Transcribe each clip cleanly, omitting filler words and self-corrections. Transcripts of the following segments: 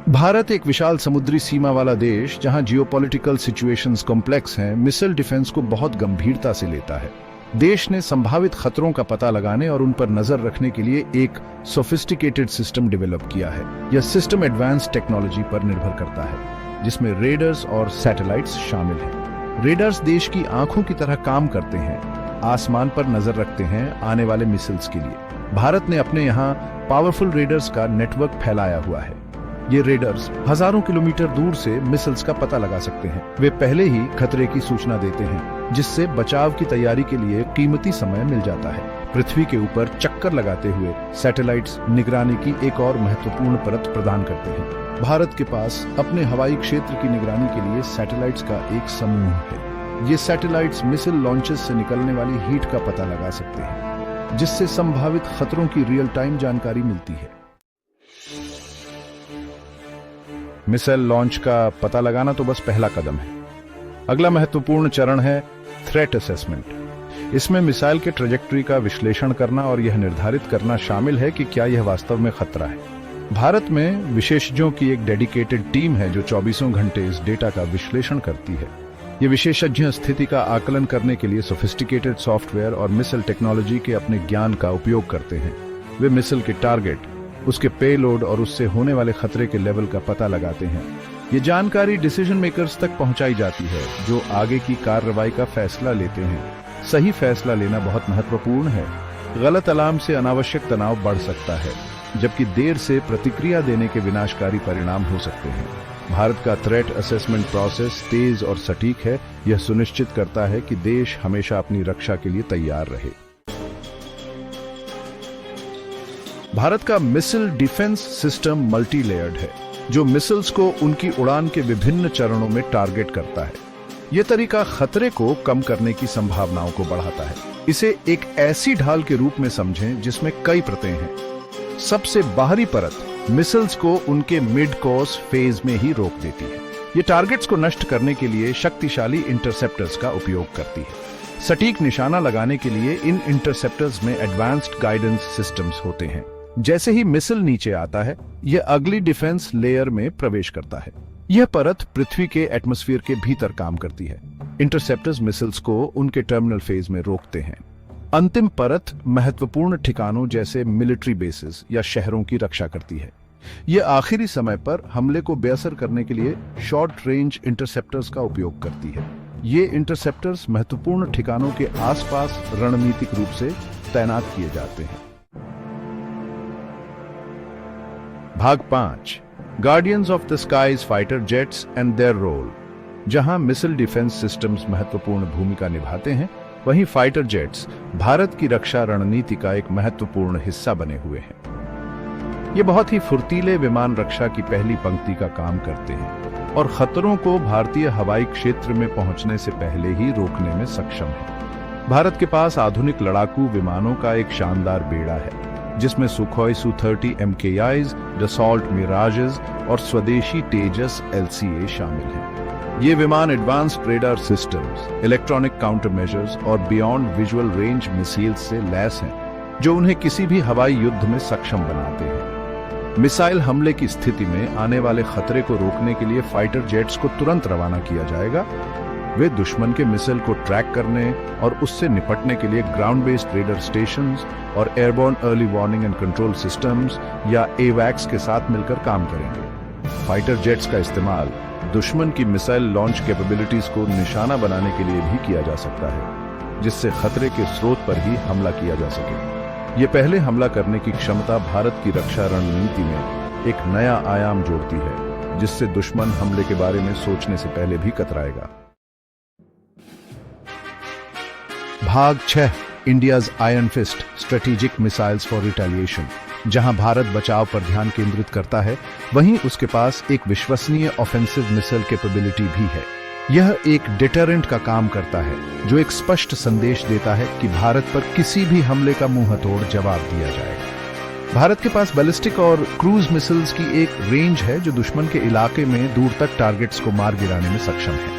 भारत एक विशाल समुद्री सीमा वाला देश जहां जियोपॉलिटिकल सिचुएशंस कॉम्प्लेक्स हैं, मिसाइल डिफेंस को बहुत गंभीरता से लेता है। देश ने संभावित खतरों का पता लगाने और उन पर नजर रखने के लिए एक सोफिस्टिकेटेड सिस्टम डेवलप किया है। यह सिस्टम एडवांस टेक्नोलॉजी पर निर्भर करता है, जिसमें रेडर्स और सैटेलाइट्स शामिल हैं। रेडर्स देश की आंखों की तरह काम करते हैं, आसमान पर नजर रखते हैं आने वाले मिसाइल्स के लिए। भारत ने अपने यहाँ पावरफुल रेडर्स का नेटवर्क फैलाया हुआ है। ये रेडर्स हजारों किलोमीटर दूर से मिसाइल्स का पता लगा सकते हैं। वे पहले ही खतरे की सूचना देते हैं, जिससे बचाव की तैयारी के लिए कीमती समय मिल जाता है। पृथ्वी के ऊपर चक्कर लगाते हुए सैटेलाइट्स निगरानी की एक और महत्वपूर्ण परत प्रदान करते हैं। भारत के पास अपने हवाई क्षेत्र की निगरानी के लिए सैटेलाइट्स का एक समूह है। ये सैटेलाइट्स मिसाइल लॉन्चेस से निकलने वाली हीट का पता लगा सकते हैं, जिससे संभावित खतरों की रियल टाइम जानकारी मिलती है। मिसाइल लॉन्च का पता लगाना तो बस पहला कदम है। अगला महत्वपूर्ण चरण है थ्रेट असेसमेंट। इसमें मिसाइल के ट्रेजेक्टरी का विश्लेषण करना और यह निर्धारित करना शामिल है कि क्या यह वास्तव में खतरा है। भारत में विशेषज्ञों की एक डेडिकेटेड टीम है जो 24 घंटे इस डेटा का विश्लेषण करती है। ये विशेषज्ञ स्थिति का आकलन करने के लिए सोफिस्टिकेटेड सॉफ्टवेयर और मिसाइल टेक्नोलॉजी के अपने ज्ञान का उपयोग करते हैं। वे मिसाइल के टारगेट, उसके पेलोड और उससे होने वाले खतरे के लेवल का पता लगाते हैं। ये जानकारी डिसीजन मेकर्स तक पहुंचाई जाती है, जो आगे की कार्रवाई का फैसला लेते हैं। सही फैसला लेना बहुत महत्वपूर्ण है। गलत अलार्म से अनावश्यक तनाव बढ़ सकता है, जबकि देर से प्रतिक्रिया देने के विनाशकारी परिणाम हो सकते हैं। भारत का थ्रेट असेसमेंट प्रोसेस तेज और सटीक है। यह सुनिश्चित करता है कि देश हमेशा अपनी रक्षा के लिए तैयार रहे। भारत का missile defence system multi layered है, जो मिसाइल्स को उनकी उड़ान के विभिन्न चरणों में टारगेट करता है। यह तरीका खतरे को कम करने की संभावनाओं को बढ़ाता है। इसे एक ऐसी ढाल के रूप में समझें जिसमें कई परतें हैं। सबसे बाहरी परत मिसाइल्स को उनके मिड कोर्स फेज में ही रोक देती है। ये टारगेट्स को नष्ट करने के लिए शक्तिशाली इंटरसेप्टर्स का उपयोग करती है। सटीक निशाना लगाने के लिए इन इंटरसेप्टर्स में एडवांस्ड गाइडेंस सिस्टम्स होते हैं। जैसे ही मिसाइल नीचे आता है, यह अगली डिफेंस लेयर में प्रवेश करता है। यह परत पृथ्वी के एटमॉस्फेयर के भीतर काम करती है। इंटरसेप्टर्स मिसाइल्स को उनके टर्मिनल फेज में रोकते हैं। अंतिम परत महत्वपूर्ण ठिकानों जैसे मिलिट्री बेसेस या शहरों की रक्षा करती है। यह आखिरी समय पर हमले को बेअसर करने के लिए शॉर्ट रेंज इंटरसेप्टर्स का उपयोग करती है। ये इंटरसेप्टर्स महत्वपूर्ण ठिकानों के आसपास रणनीतिक रूप से तैनात किए जाते हैं। भाग 5 guardians of the skies fighter jets and their role. जहां मिसाइल डिफेंस सिस्टम्स महत्वपूर्ण भूमिका निभाते हैं, वहीं फाइटर जेट्स भारत की रक्षा रणनीति का एक महत्वपूर्ण हिस्सा बने हुए हैं। ये बहुत ही फुर्तीले विमान रक्षा की पहली पंक्ति का काम करते हैं और खतरों को भारतीय हवाई क्षेत्र में पहुंचने से पहले ही रोकने में सक्षम है। भारत के पास आधुनिक लड़ाकू विमानों का एक शानदार बेड़ा है, जिसमें Sukhoi Su-30 MKIs, Dassault Mirages और स्वदेशी तेजस LCA शामिल हैं। ये विमान advanced radar systems, electronic counter measures और बियॉन्ड विजुअल रेंज मिसाइल्स से लैस हैं, जो उन्हें किसी भी हवाई युद्ध में सक्षम बनाते हैं। मिसाइल हमले की स्थिति में आने वाले खतरे को रोकने के लिए फाइटर जेट्स को तुरंत रवाना किया जाएगा। वे दुश्मन के मिसाइल को ट्रैक करने और उससे निपटने के लिए ग्राउंड बेस्ड रेडर स्टेशंस और airborne early warning and control systems या एवैक्स के साथ मिलकर काम करेंगे। फाइटर जेट्स का इस्तेमाल दुश्मन की मिसाइल लॉन्च कैपेबिलिटीज को निशाना बनाने के लिए भी किया जा सकता है, जिससे खतरे के स्रोत पर ही हमला किया जा सके। ये पहले हमला करने की क्षमता भारत की रक्षा रणनीति में एक नया आयाम जोड़ती है, जिससे दुश्मन हमले के बारे में सोचने से पहले भी कतराएगा। भाग 6 India's iron fist strategic missiles for retaliation. जहां भारत बचाव पर ध्यान केंद्रित करता है, वहीं उसके पास एक विश्वसनीय ऑफेंसिव मिसाइल कैपेबिलिटी भी है। यह एक डिटरेंट का काम करता है, जो एक स्पष्ट संदेश देता है कि भारत पर किसी भी हमले का मुंहतोड़ जवाब दिया जाएगा। भारत के पास बैलिस्टिक और क्रूज मिसाइल्स की एक रेंज है, जो दुश्मन के इलाके में दूर तक टारगेट्स को मार गिराने में सक्षम है।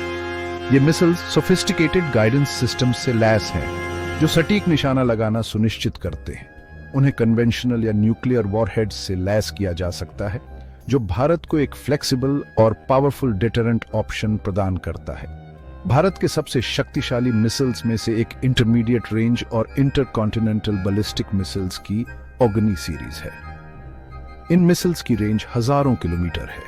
ये मिसाइल्स सोफिस्टिकेटेड गाइडेंस सिस्टम से लैस हैं, जो सटीक निशाना लगाना सुनिश्चित करते हैं। उन्हें कन्वेंशनल या न्यूक्लियर वॉरहेड्स से लैस किया जा सकता है, जो भारत को एक फ्लेक्सिबल और पावरफुल डिटरेंट ऑप्शन प्रदान करता है। भारत के सबसे शक्तिशाली मिसाइल्स में से एक इंटरमीडिएट रेंज और इंटरकॉन्टिनेंटल बैलिस्टिक मिसाइल्स की अग्नि सीरीज है। इन मिसाइल्स की रेंज हजारों किलोमीटर है,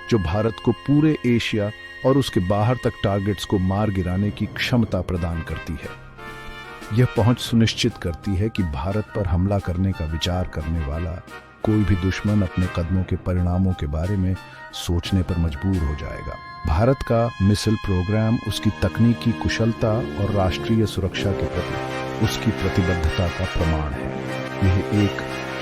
जो भारत को पूरे एशिया और उसके बाहर तक टारगेट्स को मार गिराने की क्षमता प्रदान करती है। यह पहुंच सुनिश्चित करती है कि भारत पर हमला करने का विचार करने वाला कोई भी दुश्मन अपने कदमों के परिणामों के बारे में सोचने पर मजबूर हो जाएगा। भारत का मिसाइल प्रोग्राम उसकी तकनीकी कुशलता और राष्ट्रीय सुरक्षा के प्रति उसकी प्रतिबद्धता का प्रमाण है। यह एक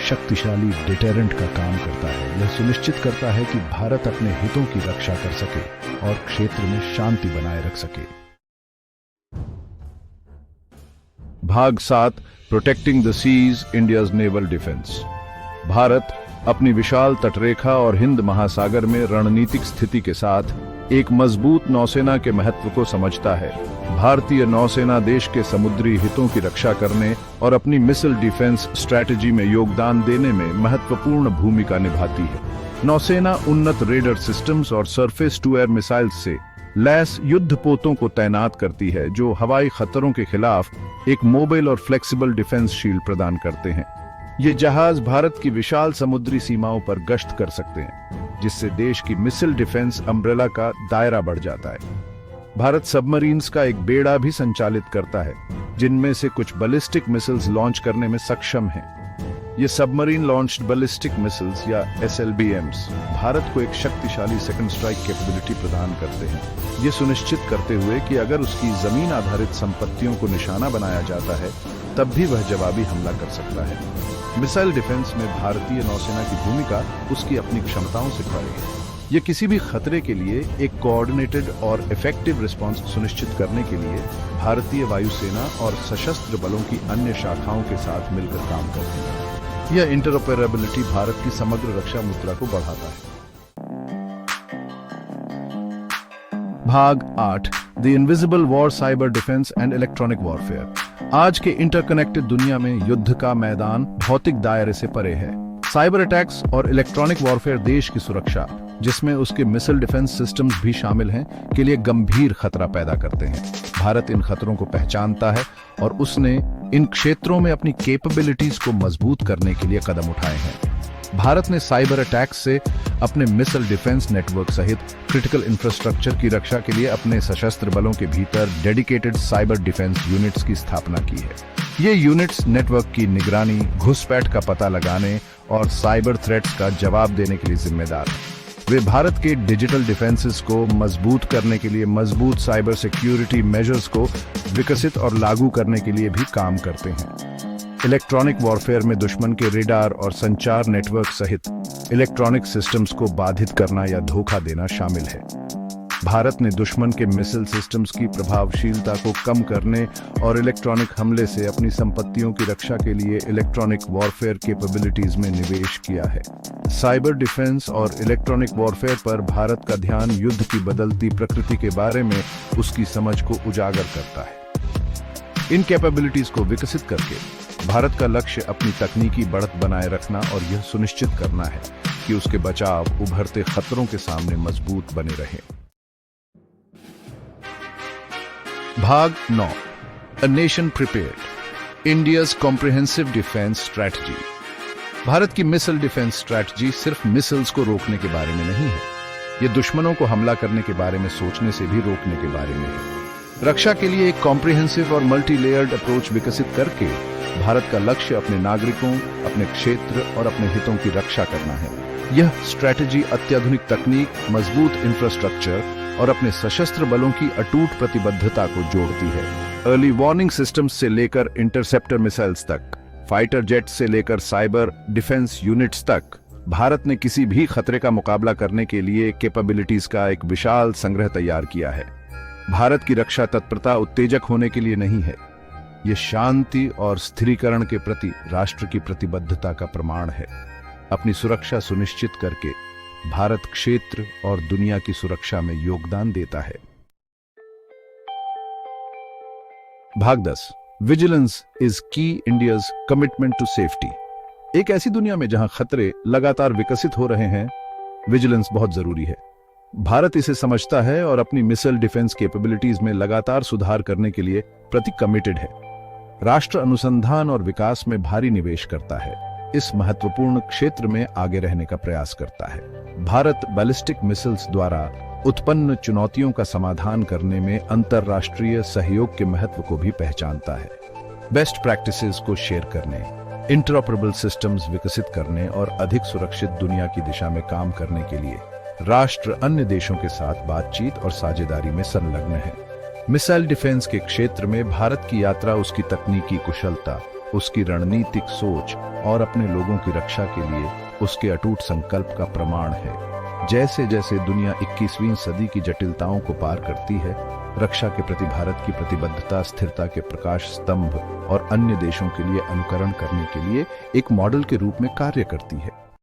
शक्तिशाली डिटेरेंट का काम करता है। यह सुनिश्चित करता है कि भारत अपने हितों की रक्षा कर सके और क्षेत्र में शांति बनाए रख सके। भाग 7, protecting the seas, India's naval defence. Bharat अपनी विशाल तटरेखा और हिंद महासागर में रणनीतिक स्थिति के साथ एक मजबूत नौसेना के महत्व को समझता है। भारतीय नौसेना देश के समुद्री हितों की रक्षा करने और अपनी मिसाइल डिफेंस स्ट्रैटेजी में योगदान देने में महत्वपूर्ण भूमिका निभाती है। नौसेना उन्नत रेडर सिस्टम्स और सरफेस टू एयर मिसाइल्स से लैस युद्धपोतों को तैनात करती है, जो हवाई खतरों के खिलाफ एक मोबाइल और फ्लेक्सिबल डिफेंस शील्ड प्रदान करते हैं। ये जहाज भारत की विशाल समुद्री सीमाओं पर गश्त कर सकते हैं, जिससे देश की मिसाइल डिफेंस अम्ब्रेला का दायरा बढ़ जाता है। भारत सबमरीन्स का एक बेड़ा भी संचालित करता है, जिनमें से कुछ बैलिस्टिक मिसाइल्स लॉन्च करने में सक्षम हैं। ये सबमरीन लॉन्च्ड बैलिस्टिक मिसाइल्स या SLBMs भारत को एक शक्तिशाली सेकंड स्ट्राइक कैपेबिलिटी प्रदान करते हैं, ये सुनिश्चित करते हुए कि अगर उसकी जमीन आधारित संपत्तियों को निशाना बनाया जाता है, तब भी वह जवाबी हमला कर सकता है। मिसाइल डिफेंस में भारतीय नौसेना की भूमिका उसकी अपनी क्षमताओं से परे है। ये किसी भी खतरे के लिए एक कोऑर्डिनेटेड और इफेक्टिव रिस्पांस सुनिश्चित करने के लिए भारतीय वायुसेना और सशस्त्र बलों की अन्य शाखाओं के साथ मिलकर काम करती है। यह इंटरऑपरेबिलिटी भारत की समग्र रक्षा मुद्रा को बढ़ाता है। भाग 8, the invisible war, cyber defence and electronic warfare. आज के इंटरकनेक्टेड दुनिया में युद्ध का मैदान भौतिक दायरे से परे है। साइबर अटैक्स और इलेक्ट्रॉनिक वॉरफेयर देश की सुरक्षा, जिसमें उसके मिसाइल डिफेंस सिस्टम्स भी शामिल हैं, के लिए गंभीर खतरा पैदा करते हैं। भारत इन खतरों को पहचानता है और उसने इन क्षेत्रों में अपनी कैपेबिलिटीज को मजबूत करने के लिए कदम उठाए हैं। भारत ने साइबर अटैक्स से अपने मिसाइल डिफेंस नेटवर्क सहित क्रिटिकल इंफ्रास्ट्रक्चर की रक्षा के लिए अपने सशस्त्र बलों के भीतर डेडिकेटेड साइबर डिफेंस यूनिट्स की स्थापना की है। ये यूनिट्स नेटवर्क की निगरानी, घुसपैठ का पता लगाने और साइबर थ्रेट्स का जवाब देने के लिए जिम्मेदार हैं। वे भारत के डिजिटल डिफेंसेस को मजबूत करने के लिए मजबूत साइबर सिक्योरिटी मेजर्स को विकसित और लागू करने के लिए भी काम करते हैं। इलेक्ट्रॉनिक वॉरफेयर में दुश्मन के रेडार और संचार नेटवर्क सहित इलेक्ट्रॉनिक सिस्टम्स को बाधित करना या धोखा देना शामिल है। भारत ने दुश्मन के मिसाइल सिस्टम्स की प्रभावशीलता को कम करने और इलेक्ट्रॉनिक हमले से अपनी संपत्तियों की रक्षा के लिए इलेक्ट्रॉनिक वॉरफेयर कैपेबिलिटीज में निवेश किया है। साइबर डिफेंस और इलेक्ट्रॉनिक वॉरफेयर पर भारत का ध्यान युद्ध की बदलती प्रकृति के बारे में उसकी समझ को उजागर करता है। इन कैपेबिलिटीज को विकसित करके भारत का लक्ष्य अपनी तकनीकी बढ़त बनाए रखना और यह सुनिश्चित करना है कि उसके बचाव उभरते खतरों के सामने मजबूत बने रहे। भाग 9, A Nation Prepared, India's Comprehensive Defense Strategy। Bharat की मिसाइल डिफेंस स्ट्रैटेजी सिर्फ मिसाइल्स को रोकने के बारे में नहीं है, यह दुश्मनों को हमला करने के बारे में सोचने से भी रोकने के बारे में है। रक्षा के लिए एक कॉम्प्रिहेंसिव और मल्टी लेयर्ड अप्रोच विकसित करके भारत का लक्ष्य अपने नागरिकों, अपने क्षेत्र और अपने हितों की रक्षा करना है। यह स्ट्रैटेजी अत्याधुनिक तकनीक, मजबूत इंफ्रास्ट्रक्चर और अपने सशस्त्र बलों की अटूट प्रतिबद्धता को जोड़ती है। अर्ली वार्निंग सिस्टम्स से लेकर इंटरसेप्टर मिसाइल्स तक, फाइटर जेट्स से लेकर साइबर डिफेंस यूनिट्स तक, भारत ने किसी भी खतरे का मुकाबला करने के लिए कैपेबिलिटीज का एक विशाल संग्रह तैयार किया है। भारत की रक्षा तत्परता उत्तेजक होने के लिए नहीं है, यह शांति और स्थिरीकरण के प्रति राष्ट्र की प्रतिबद्धता का प्रमाण है। अपनी सुरक्षा सुनिश्चित करके भारत क्षेत्र और दुनिया की सुरक्षा में योगदान देता है। भाग 10, विजिलेंस इज की, इंडियाज कमिटमेंट टू सेफ्टी। एक ऐसी दुनिया में जहां खतरे लगातार विकसित हो रहे हैं, विजिलेंस बहुत जरूरी है। भारत इसे समझता है और अपनी मिसाइल डिफेंस कैपेबिलिटीज में लगातार सुधार करने के लिए प्रति कमिटेड है। राष्ट्र अनुसंधान और विकास में भारी निवेश करता है, इस महत्वपूर्ण क्षेत्र में आगे रहने का प्रयास करता है। भारत बैलिस्टिक मिसाइल्स द्वारा उत्पन्न चुनौतियों का समाधान करने में अंतर्राष्ट्रीय सहयोग के महत्व को भी पहचानता है। बेस्ट प्रैक्टिसेस को शेयर करने, इंटरऑपरेबल सिस्टम्स विकसित करने और अधिक सुरक्षित दुनिया की दिशा में काम करने के लिए राष्ट्र अन्य देशों के साथ बातचीत और साझेदारी में संलग्न है। मिसाइल डिफेंस के क्षेत्र में भारत की यात्रा उसकी तकनीकी कुशलता, उसकी रणनीतिक सोच और अपने लोगों की रक्षा के लिए उसके अटूट संकल्प का प्रमाण है। जैसे जैसे दुनिया 21वीं सदी की जटिलताओं को पार करती है, रक्षा के प्रति भारत की प्रतिबद्धता स्थिरता के प्रकाश स्तंभ और अन्य देशों के लिए अनुकरण करने के लिए एक मॉडल के रूप में कार्य करती है।